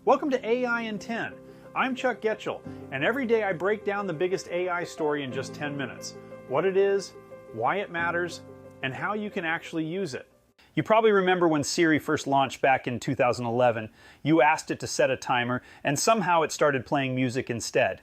Welcome to AI in 10. I'm Chuck Goetschel, and every day I break down the biggest AI story in just 10 minutes. What it is, why it matters, and how you can actually use it. You probably remember when Siri first launched back in 2011. You asked it to set a timer, and somehow it started playing music instead.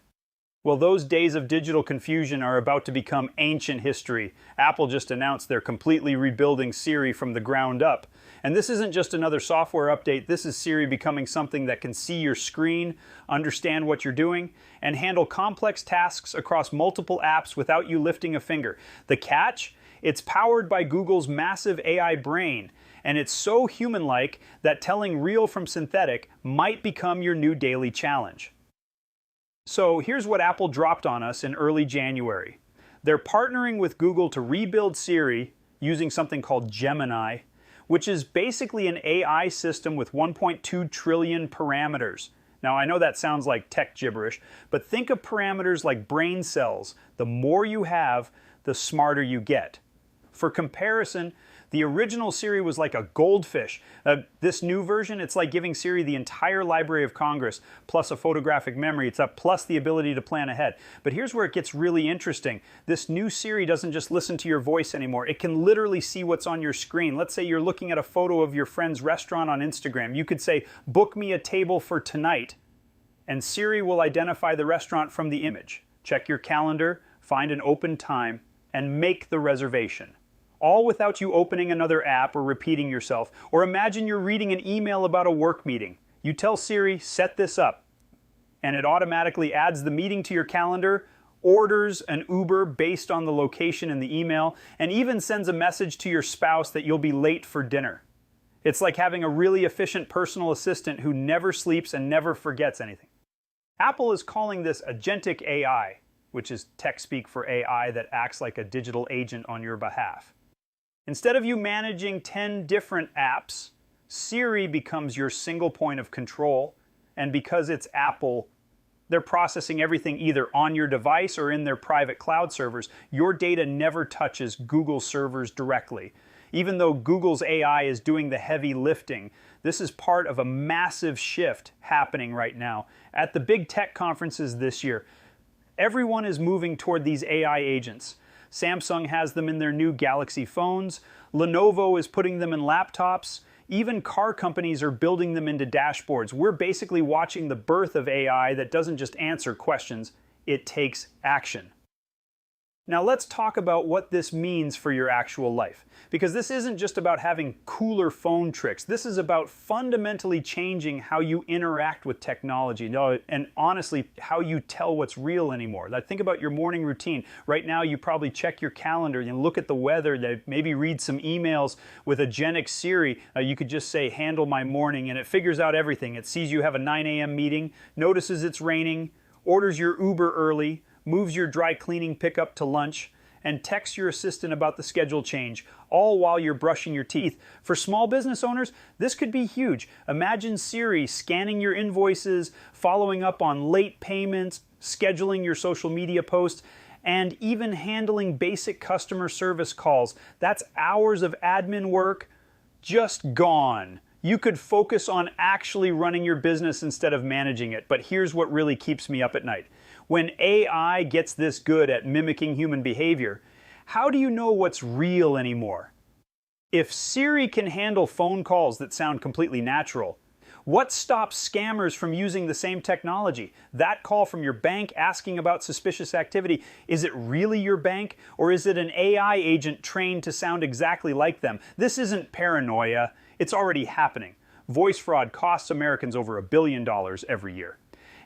Well, those days of digital confusion are about to become ancient history. Apple just announced they're completely rebuilding Siri from the ground up. And this isn't just another software update, this is Siri becoming something that can see your screen, understand what you're doing, and handle complex tasks across multiple apps without you lifting a finger. The catch? It's powered by Google's massive AI brain, and it's so human-like that telling real from synthetic might become your new daily challenge. So here's what Apple dropped on us in early January. They're partnering with Google to rebuild Siri using something called Gemini, which is basically an AI system with 1.2 trillion parameters. Now, I know that sounds like tech gibberish, but think of parameters like brain cells. The more you have, the smarter you get. For comparison, the original Siri was like a goldfish. This new version, it's like giving Siri the entire Library of Congress, plus a photographic memory. It's up, plus the ability to plan ahead. But here's where it gets really interesting. This new Siri doesn't just listen to your voice anymore. It can literally see what's on your screen. Let's say you're looking at a photo of your friend's restaurant on Instagram. You could say, "Book me a table for tonight," and Siri will identify the restaurant from the image. Check your calendar, find an open time, and make the reservation. All without you opening another app or repeating yourself. Or imagine you're reading an email about a work meeting. You tell Siri, "Set this up," and it automatically adds the meeting to your calendar, orders an Uber based on the location in the email, and even sends a message to your spouse that you'll be late for dinner. It's like having a really efficient personal assistant who never sleeps and never forgets anything. Apple is calling this agentic AI, which is tech speak for AI that acts like a digital agent on your behalf. Instead of you managing 10 different apps, Siri becomes your single point of control, and because it's Apple, they're processing everything either on your device or in their private cloud servers. Your data never touches Google servers directly. Even though Google's AI is doing the heavy lifting, this is part of a massive shift happening right now. At the big tech conferences this year, everyone is moving toward these AI agents. Samsung has them in their new Galaxy phones. Lenovo is putting them in laptops. Even car companies are building them into dashboards. We're basically watching the birth of AI that doesn't just answer questions, it takes action. Now let's talk about what this means for your actual life. Because this isn't just about having cooler phone tricks. This is about fundamentally changing how you interact with technology. And honestly, how you tell what's real anymore. Like, think about your morning routine. Right now, you probably check your calendar and look at the weather, maybe read some emails. With Agentic Siri, you could just say, "Handle my morning," and it figures out everything. It sees you have a 9 a.m. meeting, notices it's raining, orders your Uber early, moves your dry cleaning pickup to lunch, and texts your assistant about the schedule change, all while you're brushing your teeth. For small business owners, this could be huge. Imagine Siri scanning your invoices, following up on late payments, scheduling your social media posts, and even handling basic customer service calls. That's hours of admin work just gone. You could focus on actually running your business instead of managing it. But here's what really keeps me up at night. When AI gets this good at mimicking human behavior, how do you know what's real anymore? If Siri can handle phone calls that sound completely natural, what stops scammers from using the same technology? That call from your bank asking about suspicious activity, is it really your bank, or is it an AI agent trained to sound exactly like them? This isn't paranoia, it's already happening. Voice fraud costs Americans over $1 billion every year.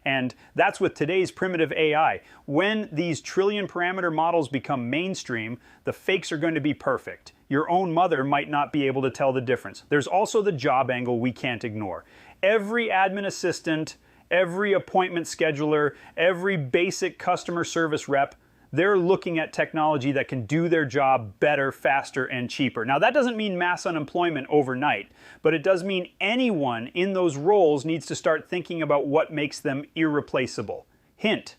And that's with today's primitive AI. When these trillion parameter models become mainstream, the fakes are going to be perfect. Your own mother might not be able to tell the difference. There's also the job angle we can't ignore. Every admin assistant, every appointment scheduler, every basic customer service rep, they're looking at technology that can do their job better, faster, and cheaper. Now, that doesn't mean mass unemployment overnight, but it does mean anyone in those roles needs to start thinking about what makes them irreplaceable. Hint,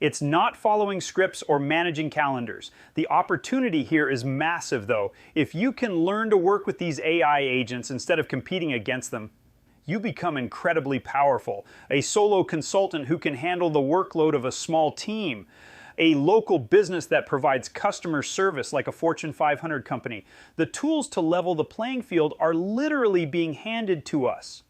it's not following scripts or managing calendars. The opportunity here is massive, though. If you can learn to work with these AI agents instead of competing against them, you become incredibly powerful. A solo consultant who can handle the workload of a small team. A local business that provides customer service like a Fortune 500 company. The tools to level the playing field are literally being handed to us.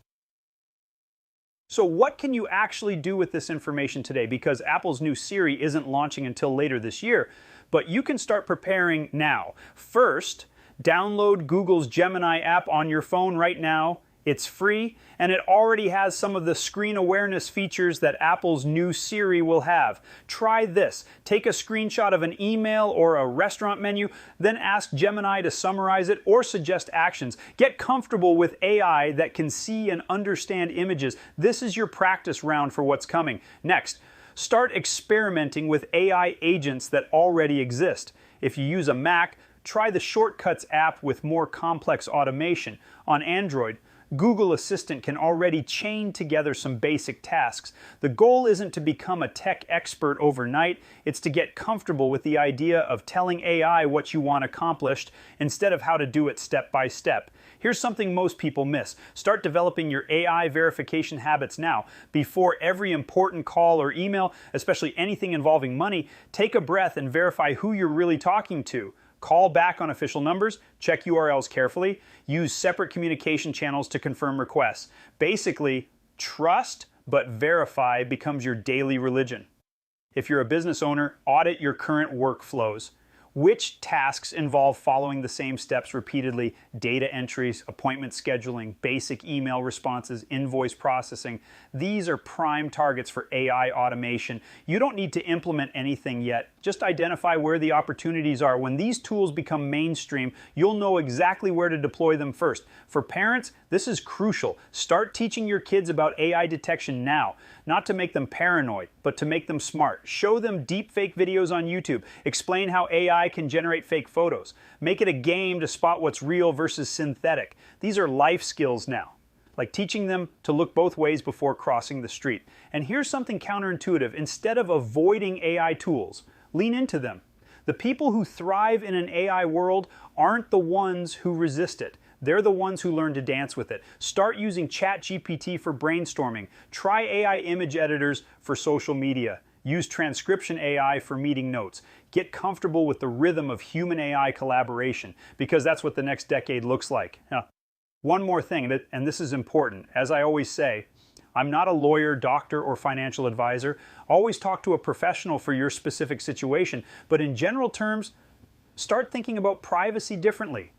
So what can you actually do with this information today? Because Apple's new Siri isn't launching until later this year, but you can start preparing now. First, download Google's Gemini app on your phone right now. It's free, and it already has some of the screen awareness features that Apple's new Siri will have. Try this. Take a screenshot of an email or a restaurant menu, then ask Gemini to summarize it or suggest actions. Get comfortable with AI that can see and understand images. This is your practice round for what's coming. Next, start experimenting with AI agents that already exist. If you use a Mac, try the Shortcuts app with more complex automation. On Android, Google Assistant can already chain together some basic tasks. The goal isn't to become a tech expert overnight, it's to get comfortable with the idea of telling AI what you want accomplished instead of how to do it step by step. Here's something most people miss. Start developing your AI verification habits now. Before every important call or email, especially anything involving money, take a breath and verify who you're really talking to. Call back on official numbers, check URLs carefully, use separate communication channels to confirm requests. Basically, trust but verify becomes your daily religion. If you're a business owner, audit your current workflows. Which tasks involve following the same steps repeatedly? Data entries, appointment scheduling, basic email responses, invoice processing. These are prime targets for AI automation. You don't need to implement anything yet. Just identify where the opportunities are. When these tools become mainstream, you'll know exactly where to deploy them first. For parents, this is crucial. Start teaching your kids about AI detection now. Not to make them paranoid, but to make them smart. Show them deepfake videos on YouTube. Explain how AI can generate fake photos. Make it a game to spot what's real versus synthetic. These are life skills now, like teaching them to look both ways before crossing the street. And here's something counterintuitive. Instead of avoiding AI tools, lean into them. The people who thrive in an AI world aren't the ones who resist it. They're the ones who learn to dance with it. Start using ChatGPT for brainstorming. Try AI image editors for social media. Use transcription AI for meeting notes. Get comfortable with the rhythm of human-AI collaboration, because that's what the next decade looks like. Now, one more thing, and this is important. As I always say, I'm not a lawyer, doctor, or financial advisor. Always talk to a professional for your specific situation, but in general terms, start thinking about privacy differently.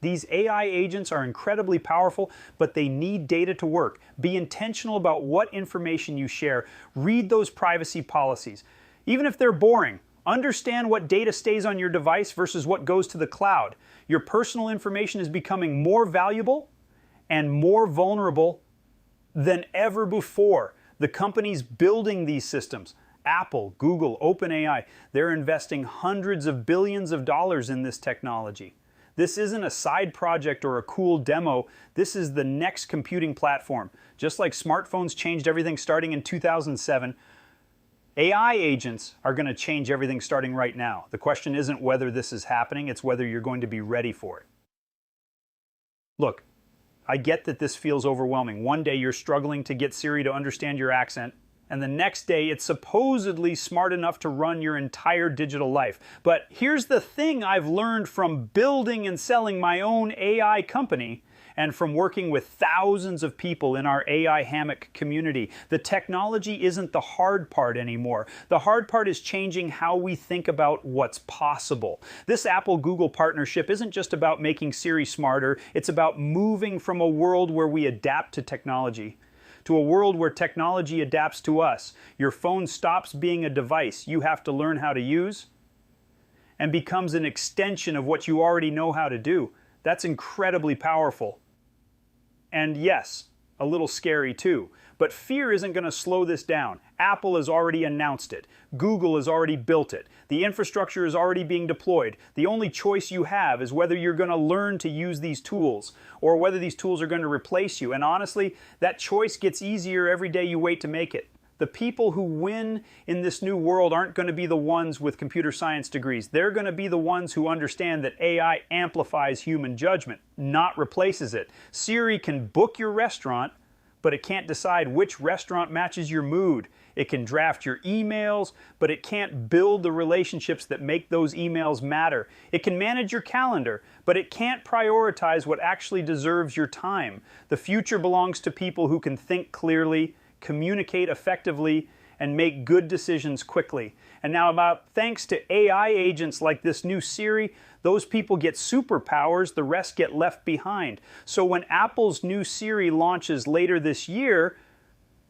These AI agents are incredibly powerful, but they need data to work. Be intentional about what information you share. Read those privacy policies. Even if they're boring, understand what data stays on your device versus what goes to the cloud. Your personal information is becoming more valuable and more vulnerable than ever before. The companies building these systems, Apple, Google, OpenAI, they're investing hundreds of billions of dollars in this technology. This isn't a side project or a cool demo. This is the next computing platform. Just like smartphones changed everything starting in 2007, AI agents are going to change everything starting right now. The question isn't whether this is happening, it's whether you're going to be ready for it. Look, I get that this feels overwhelming. One day you're struggling to get Siri to understand your accent, and the next day it's supposedly smart enough to run your entire digital life. But here's the thing I've learned from building and selling my own AI company and from working with thousands of people in our AI hammock community. The technology isn't the hard part anymore. The hard part is changing how we think about what's possible. This Apple-Google partnership isn't just about making Siri smarter, it's about moving from a world where we adapt to technology to a world where technology adapts to us. Your phone stops being a device you have to learn how to use and becomes an extension of what you already know how to do. That's incredibly powerful. And yes, a little scary too. But fear isn't going to slow this down. Apple has already announced it. Google has already built it. The infrastructure is already being deployed. The only choice you have is whether you're going to learn to use these tools or whether these tools are going to replace you. And honestly, that choice gets easier every day you wait to make it. The people who win in this new world aren't going to be the ones with computer science degrees. They're going to be the ones who understand that AI amplifies human judgment, not replaces it. Siri can book your restaurant, but it can't decide which restaurant matches your mood. It can draft your emails, but it can't build the relationships that make those emails matter. It can manage your calendar, but it can't prioritize what actually deserves your time. The future belongs to people who can think clearly, communicate effectively, and make good decisions quickly. And now, thanks to AI agents like this new Siri, those people get superpowers, the rest get left behind. So when Apple's new Siri launches later this year,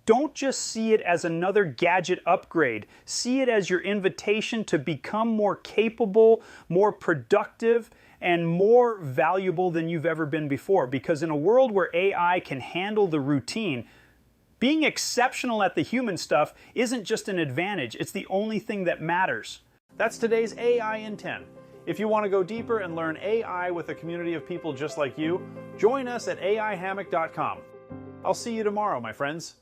don't just see it as another gadget upgrade. See it as your invitation to become more capable, more productive, and more valuable than you've ever been before. Because in a world where AI can handle the routine, being exceptional at the human stuff isn't just an advantage, it's the only thing that matters. That's today's AI in 10. If you want to go deeper and learn AI with a community of people just like you, join us at aihammock.com. I'll see you tomorrow, my friends.